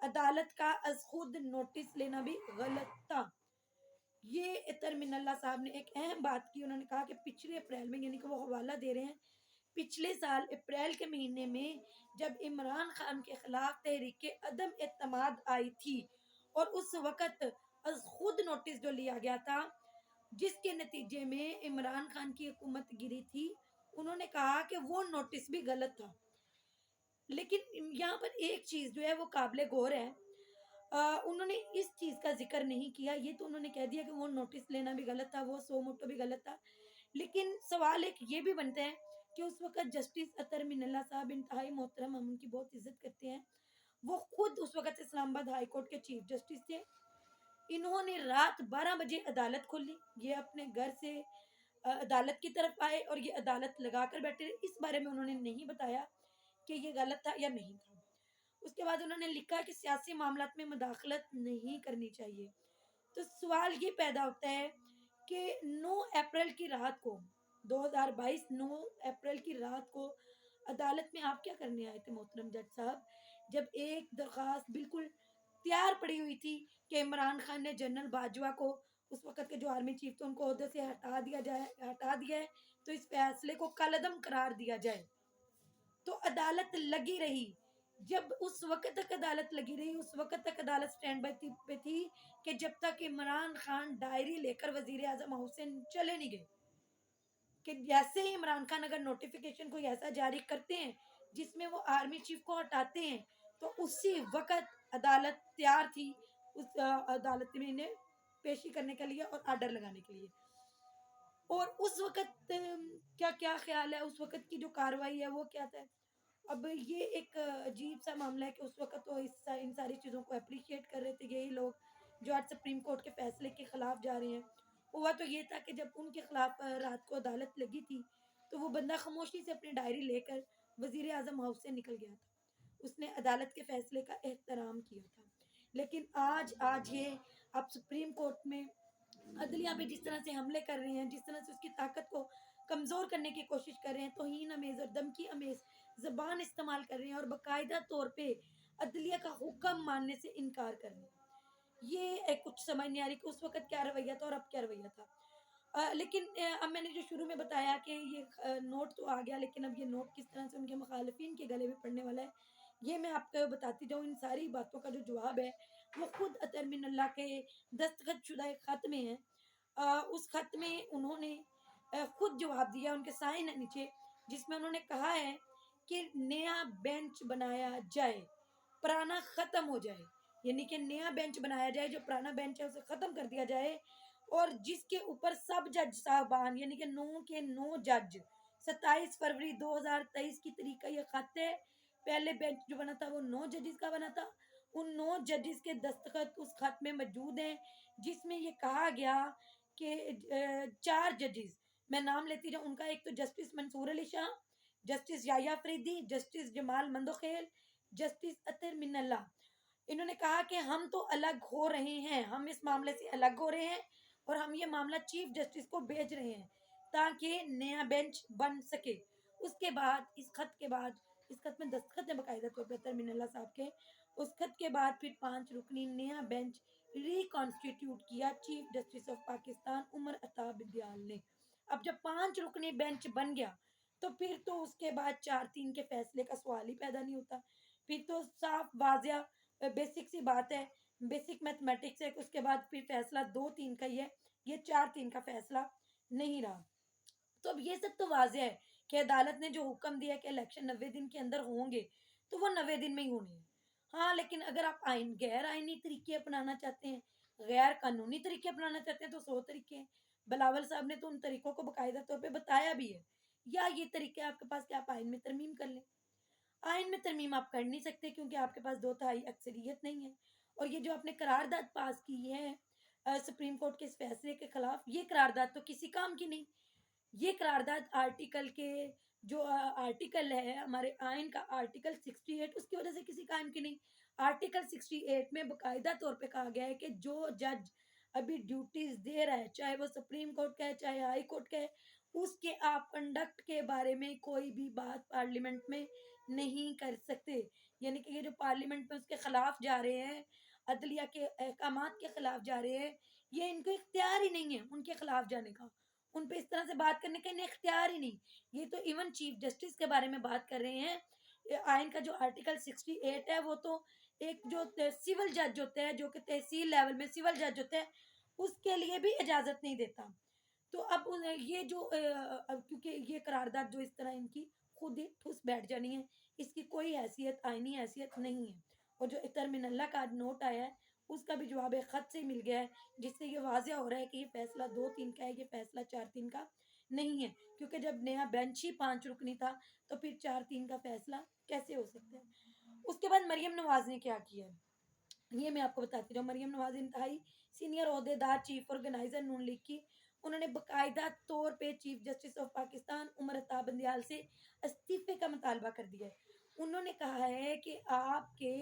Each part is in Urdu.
عدالت کا از خود نوٹس لینا بھی غلط تھا۔ یہ ترمین اللہ صاحب نے ایک اہم بات کی، انہوں نے کہا کہ پچھلے اپریل میں، یعنی کہ وہ حوالہ دے رہے ہیں پچھلے سال اپریل کے مہینے میں جب عمران خان کے خلاف تحریک عدم اعتماد آئی تھی اور اس وقت از خود نوٹس جو لیا گیا تھا جس کے نتیجے میں عمران خان کی حکومت گری تھی، انہوں نے کہا کہ وہ نوٹس بھی غلط تھا۔ لیکن یہاں پر ایک چیز جو ہے وہ قابل غور ہے، انہوں نے اس چیز کا ذکر نہیں کیا، یہ تو انہوں نے کہہ دیا کہ وہ نوٹس لینا بھی غلط تھا، وہ سو موٹو بھی غلط تھا، لیکن سوال ایک یہ بھی بنتا ہے کہ اس وقت جسٹس اطہر من اللہ صاحب انتہائی محترم، ہم ان کی بہت عزت کرتے ہیں، وہ خود اس وقت اسلام آباد ہائی کورٹ کے چیف جسٹس تھے۔ انہوں نے رات 12 بجے عدالت کھولی، یہ اپنے گھر سے عدالت کی طرف آئے اور یہ عدالت لگا کر بیٹھے رہے، اس بارے میں انہوں نے نہیں بتایا کہ یہ غلط تھا یا نہیں تھا۔ اس کے بعد انہوں نے لکھا کہ سیاسی معاملات میں مداخلت نہیں کرنی چاہیے۔ تو سوال یہ پیدا ہوتا ہے کہ 9 اپریل کی رات کو 2022 9 اپریل کی رات کو عدالت میں آپ کیا کرنے آئے تھے محترم جج صاحب، جب ایک درخواست بالکل تیار پڑی ہوئی تھی کہ عمران خان نے جنرل باجوہ کو، اس وقت کے جو آرمی چیف تھے، ان کو عہدے سے ہٹا دیا ہے، تو اس فیصلے کو کالعدم قرار دیا جائے۔ تو عدالت لگی رہی، جب اس وقت تک عدالت لگی رہی، اس وقت تک عدالت سٹینڈ بائی پہ تھی کہ جب تک عمران خان ڈائری لے کر وزیر اعظم ہاؤس سے چلے نہیں گئے، کہ جیسے ہی عمران خان اگر نوٹیفیکیشن کوئی ایسا جاری کرتے ہیں جس میں وہ آرمی چیف کو ہٹاتے ہیں، تو اسی وقت عدالت تیار تھی اس عدالت میں انہیں پیشی کرنے کے لیے اور آرڈر لگانے کے لیے۔ اور اس وقت کیا کیا خیال ہے، اس وقت کی جو کاروائی ہے وہ کیا تھا؟ اب یہ ایک عجیب سا معاملہ ہے کہ اس وقت تو ان ساری چیزوں کو اپریشیٹ کر رہے تھے یہی لوگ جو آج سپریم کورٹ کے فیصلے کے خلاف جا رہے ہیں۔ ہوا تو یہ تھا کہ جب ان کے خلاف رات کو عدالت لگی تھی تو وہ بندہ خاموشی سے اپنی ڈائری لے کر وزیر اعظم ہاؤس سے نکل گیا تھا، اس نے عدالت کے فیصلے کا احترام کیا تھا۔ لیکن آج یہ آپ سپریم کورٹ میں عدلیہ پہ جس طرح سے حملے کر رہے ہیں، جس طرح سے اس کی طاقت کو کمزور کرنے کی کوشش کر رہے ہیں، توہین امیز اور دھمکی امیز زبان استعمال کر رہے ہیں اور باقاعدہ طور پہ عدلیہ کا حکم ماننے سے انکار کر رہے ہیں، یہ کچھ سمجھ نہیں آ رہی کہ اس وقت کیا رویہ تھا اور اب کیا رویہ تھا۔ لیکن اب میں نے جو شروع میں بتایا کہ یہ نوٹ تو آ گیا، لیکن اب یہ نوٹ کس طرح سے ان کے مخالفین کے گلے میں پڑنے والا ہے یہ میں آپ کو بتاتی جاؤں۔ ان ساری باتوں کا جو جواب ہے وہ خود اطہر من اللہ کے دستخط شدہ ایک خط میں ہے۔ اس خط میں انہوں نے خود جواب دیا، ان کے سائن ہے نیچے، جس میں انہوں نے کہا ہے کہ نیا بینچ بنایا جائے، پرانا ختم ہو جائے، یعنی کہ نیا بینچ بنایا جائے، جو پرانا بینچ ہے اسے ختم کر دیا جائے، اور جس کے اوپر سب جج صاحبان یعنی کہ 9 کے 9 جج 27 فروری 2023 کی تاریخ کا یہ خط ہے۔ پہلے بینچ جو بنا تھا وہ 9 ججز کا بنا تھا، ان 9 ججز کے دستخط اس خط میں موجود ہیں، جس میں یہ کہا گیا کہ 4 ججز میں نام لیتی جاؤں ان کا، ایک تو جسٹس منصور علی شاہ، جسٹس یحییٰ فریدی، جسٹس جمال مندوخیل، جسٹس اطہر من اللہ۔ انہوں نے کہا کہ ہم تو الگ ہو رہے ہیں، ہم اس معاملے سے الگ ہو رہے ہیں اور ہم یہ معاملہ چیف جسٹس کو بھیج رہے ہیں تاکہ نیا بینچ بن سکے۔ اس کے بعد اس خط میں دستخط ہے باقاعدہ طور پر اطہر من اللہ صاحب کے، اس خط کے بعد پھر 5 رکنی نیا بینچ ریکانسٹیٹیوٹ کیا chief justice of Pakistan Umar Ata بدیال نے۔ اب جب 5 رکنی بینچ بن گیا تو پھر تو اس کے بعد 4-3 کے فیصلے کا سوال ہی پیدا نہیں ہوتا، پھر تو صاف واضح بیسک سی بات ہے، بیسک میتھمیٹکس ہے کہ اس کے بعد پھر فیصلہ 2-3 کا ہی ہے، یہ 4-3 کا فیصلہ نہیں رہا۔ تو اب یہ سب تو واضح ہے کہ عدالت نے جو حکم دیا کہ الیکشن 90 دن کے اندر ہوں گے تو وہ 90 دن میں ہی ہونے ہیں۔ ہاں لیکن اگر آپ غیر آئینی طریقے اپنانا چاہتے ہیں، غیر قانونی طریقے اپنانا چاہتے ہیں تو 100 طریقے ہیں، بلاول صاحب نے تو ان طریقوں کو باقاعدہ طور پہ بتایا بھی ہے، یا یہ طریقے آپ کے پاس کہ آپ آئین میں ترمیم کر لیں۔ آئین میں ترمیم آپ کر نہیں سکتے کیونکہ آپ کے پاس 2/3 اکثریت نہیں ہے، اور یہ جو آپ نے قرارداد پاس کی ہے سپریم کورٹ کے اس فیصلے کے خلاف، یہ قرارداد تو کسی کام کی نہیں۔ یہ قرارداد آرٹیکل کے جو آرٹیکل ہے ہمارے آئین کا آرٹیکل 68، اس کی وجہ سے کسی کام کی نہیں۔ آرٹیکل 68 میں باقاعدہ طور پہ کہا گیا ہے کہ جو جج ابھی ڈیوٹیز دے رہا ہے، چاہے وہ سپریم کورٹ کا ہے چاہے ہائی کورٹ کا ہے، اس کے آپ کنڈکٹ کے بارے میں کوئی بھی بات پارلیمنٹ میں نہیں کر سکتے، یعنی کہ یہ جو پارلیمنٹ میں اس کے خلاف جا رہے ہیں، عدلیہ کے احکامات کے خلاف جا رہے ہیں، یہ ان کو اختیار ہی نہیں ہے ان کے خلاف جانے کا، ان پہ اس طرح سے بات کرنے کا انہیں اختیار ہی نہیں. یہ تو ایون چیف جسٹس کے بارے میں بات کر رہے ہیں. آئین کا جو آرٹیکل 68 ہے وہ تو ایک جو سول جج ہوتے ہیں، جو کہ تحصیل لیول میں سول جج ہوتے ہیں، اس کے لیے بھی اجازت نہیں دیتا. تو اب یہ جو کیونکہ یہ قرارداد جو اس طرح ان کی خود ہی ٹھوس بیٹھ جانی ہے، اس کی کوئی حیثیت آئینی حیثیت نہیں ہے. اور جو ترمین اللہ کا نوٹ آیا ہے اس کا بھی جواب خط سے مل گیا ہے، جس سے یہ واضح ہو رہا ہے کہ یہ فیصلہ 2-3 کا ہے، یہ فیصلہ 4-3 کا نہیں ہے. کیونکہ جب نیا بینچ ہی 5 رکنی تھا تو پھر 4-3 کا فیصلہ کیسے ہو سکتا ہے. اس کے بعد مریم نواز نے کیا کیا ہے یہ میں آپ کو بتاتی ہوں. مریم نواز انتہائی سینئر عہدیدار چیف آرگنائزر نون لیگ کی، انہوں نے باقاعدہ طور پہ chief justice of Pakistan Umar Ata Bandial سے استعفے کا مطالبہ کر دیا ہے. انہوں نے کہا ہے کہ آپ کے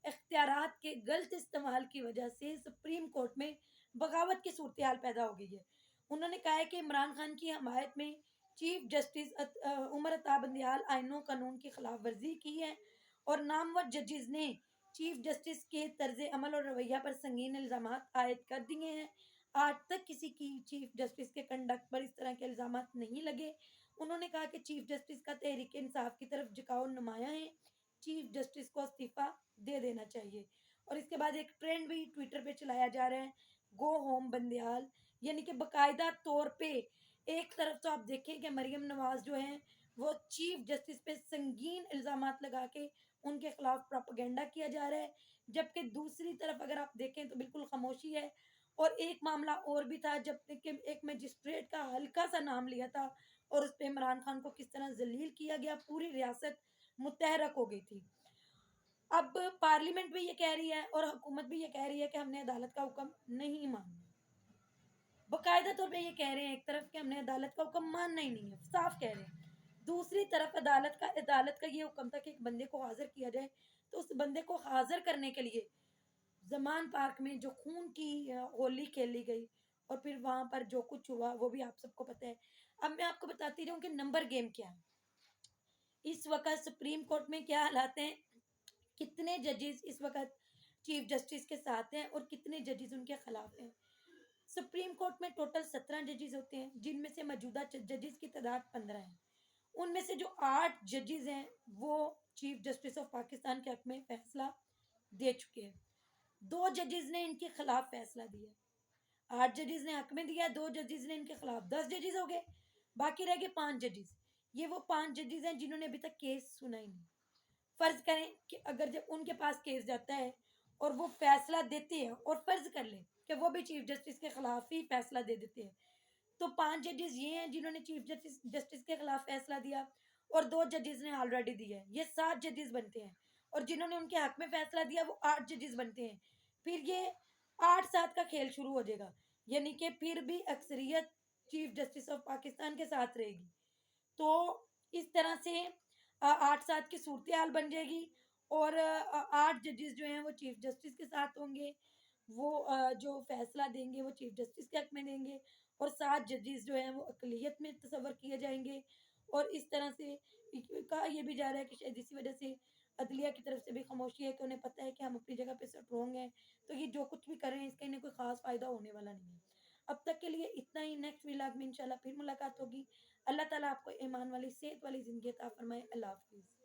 اختیارات کے غلط استعمال کی وجہ سے سپریم کورٹ میں بغاوت کی صورتحال پیدا ہو گئی ہے. انہوں نے کہا ہے کہ عمران خان کی حمایت میں چیف جسٹس عمر عطا بندیال آئین و قانون کی خلاف ورزی کی ہے، اور نامور ججز نے چیف جسٹس کے طرز عمل اور رویہ پر سنگین الزامات عائد کر دیے ہیں. آج تک کسی کی چیف جسٹس کے کنڈکٹ پر اس طرح کے الزامات نہیں لگے. انہوں نے کہا کہ چیف جسٹس کا تحریک انصاف کی طرف جھکاؤ نمایاں ہے، چیف جسٹس کو استعفی دے دینا چاہیے. اور اس کے بعد ایک ٹرینڈ بھی ٹویٹر پہ چلایا جا رہا ہے، گو ہوم بندیال، یعنی کہ باقاعدہ طور پہ ایک طرف تو آپ دیکھیں کہ مریم نواز جو ہیں وہ چیف جسٹس پہ سنگین الزامات لگا کے ان کے خلاف پروپیگنڈا کیا جا رہا ہے، جبکہ دوسری طرف اگر آپ دیکھیں تو بالکل خاموشی ہے. اور ایک معاملہ اور بھی تھا جب کہ ایک مجسٹریٹ کا ہلکا سا نام لیا تھا اور اس پہ عمران خان کو کس طرح ذلیل کیا گیا، پوری ریاست متحرک ہو گئی تھی. اب پارلیمنٹ بھی یہ کہہ رہی ہے اور حکومت بھی یہ کہہ رہی ہے کہ ہم نے عدالت کا حکم نہیں ماننا. باقاعدہ طور پہ یہ کہہ رہے ہیں ایک طرف کہ ہم نے عدالت کا حکم ماننا ہی نہیں ہے، صاف کہہ رہے ہیں. دوسری طرف عدالت کا یہ حکم تھا کہ ایک بندے کو حاضر کیا جائے، تو اس بندے کو حاضر کرنے کے لیے زمان پارک میں جو خون کی ہولی کھیلی گئی اور پھر وہاں پر جو کچھ ہوا وہ بھی آپ سب کو پتہ ہے. اب میں آپ کو بتاتی رہوں کہ نمبر گیم کیا ہے. اس وقت سپریم کورٹ میں کیا حالات ہیں، کتنے ججز اس وقت چیف جسٹس کے ساتھ ہیں اور کتنے ججز ان کے خلاف ہیں. سپریم کورٹ میں ٹوٹل 17 ججز ہوتے ہیں، جن میں سے موجودہ ججز کی تعداد 15 ہے. ان میں سے جو 8 ججز ہیں وہ چیف جسٹس آف پاکستان کے حق میں فیصلہ دے چکے ہیں. 2 ججز نے ان کے خلاف فیصلہ دیا. 8 ججز نے حق میں دیا، 2 ججز نے ان کے خلاف. 10 ججز ہو گئے، باقی رہ گئے 5 ججز. یہ وہ 5 ججز ہیں جنہوں نے ابھی تک کیس سنا ہی نہیں. فرض کریں کہ اگر جب ان کے پاس کیس جاتا ہے اور وہ فیصلہ دیتے ہیں، اور فرض کر لیں کہ وہ بھی چیف جسٹس کے خلاف ہی فیصلہ دے دیتے ہیں، تو 5 ججز یہ ہیں جنہوں نے چیف جسٹس کے خلاف فیصلہ دیا، اور 2 ججز نے آلریڈی دیا ہے. یہ 7 ججز بنتے ہیں، اور جنہوں نے ان کے حق میں فیصلہ دیا وہ 8 ججز بنتے ہیں. پھر یہ 8-7 کا کھیل شروع ہو جائے گا، یعنی کہ پھر بھی اکثریت چیف جسٹس آف پاکستان کے ساتھ رہے گی. تو اس طرح سے 8-7 کی صورتحال بن جائے گی، اور 8 ججز جو ہیں وہ چیف جسٹس کے ساتھ ہوں گے، وہ جو فیصلہ دیں گے وہ چیف جسٹس کے حق میں دیں گے، اور 7 ججز جو ہیں وہ اقلیت میں تصور کیے جائیں گے. اور اس طرح سے کہا یہ بھی جا رہا ہے کہ شاید اسی وجہ سے عدلیہ کی طرف سے بھی خاموشی ہے، کہ انہیں پتہ ہے کہ ہم اپنی جگہ پہ اسٹرانگ ہیں، تو یہ جو کچھ بھی کر رہے ہیں اس کا انہیں کوئی خاص فائدہ ہونے والا نہیں ہے. اب تک کے لیے اتنا ہی. نیکسٹ ولاگ میں انشاءاللہ پھر ملاقات ہوگی. اللہ تعالیٰ آپ کو ایمان والی صحت والی زندگی عطا فرمائے. اللہ حافظ.